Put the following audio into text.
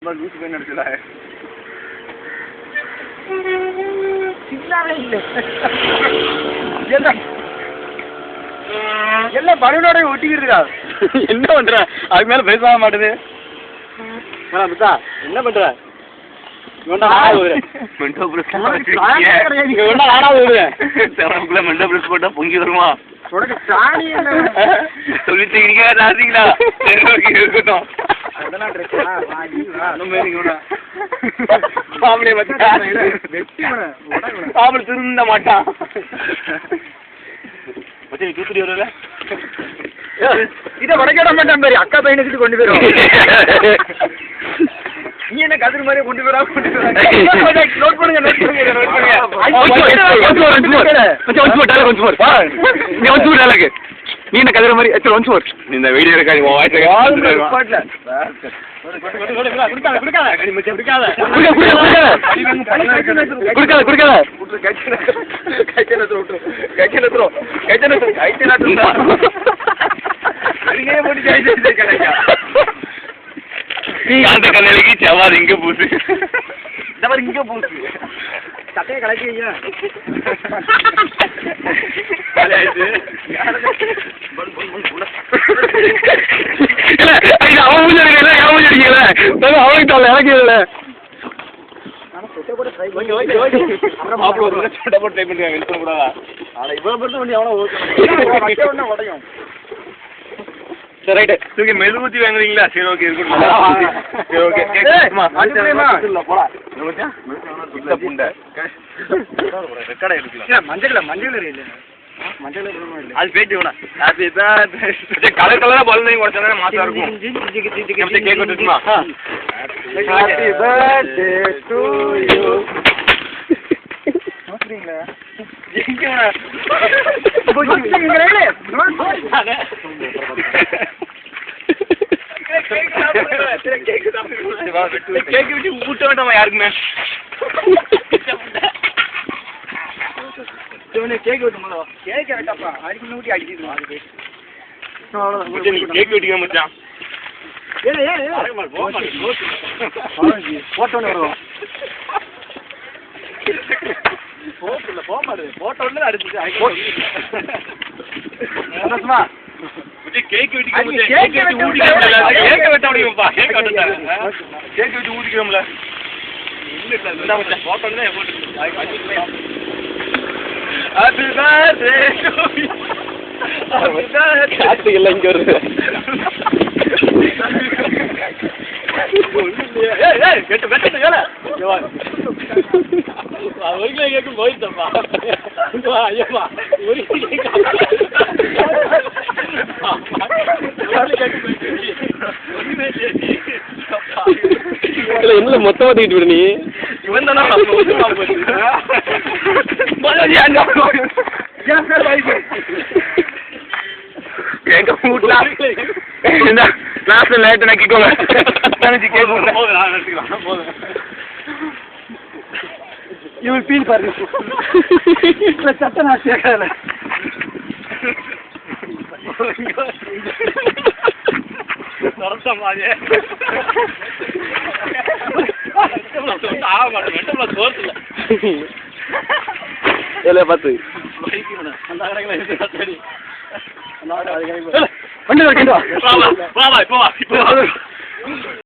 லூசு போய் நடிச்சதா எல்லாம் பலூனோட ஒட்டிக்கிறதுக்கா என்ன பண்ற அதுக்கு மேல பேச மாட்டேது என்ன பண்ற போட்டா பொங்கி வருமா சொல்லிட்டு இருக்கட்டும் திருந்த மாட்டான் தூத்துடி வருவல இதை வடக்கிட மாட்டான் பாரு அக்கா பையனுக்கு கொண்டு போயிடும் நீ என்ன கதிர் மாதிரியே கொண்டு போறா நோட் பண்ணுங்க நீ என்ன கதிர மாதிரி இந்த வீடியோ இருக்காது கல்லைக்கு செவ்வாது இங்க பூசு இங்க பூசு சட்டையை கலக்கி சரி ரைட்டு தூக்கி மெழுகுத்தி வாங்குறீங்களா சரி ஓகே அது பேச்சு வேணா கலர் கலரா பலூன் உடச்சா மாசா இருக்கும் கேக் வெட்டுமா happy birthday to you cake வச்சு ஊட்ட வேண்டாமா யாருக்குமே கேக் வெட்டுமா கேக் வெட்டப்பா அடிக்கணும் ஊட்டி அடிக்கிது கேக் வெட்டிக்க மச்சான் போட்டோன்னு வருவோம் போட்டோன்னு அடிச்சு கேக் வெட்டி வெட்ட முடியும்ப்பா கேக் வெட்டி ஊட்டிக்கிறோம்ல போட்டோன்னு ஹாப்பி பர்த்டே காத்து இல்லை இங்க வருது ஒரு கேட்கும் போயிட்டப்பா ஐயப்பா என்ன மொத்தமா தூக்கிட்டு விடு நீ இவன் தானே எங்க வீட்டுல கிளாஸ்ல late நக்கிக்கோங்க You will feel for this. சட்ட நான் சேர்க்கல பார்த்து வண்டி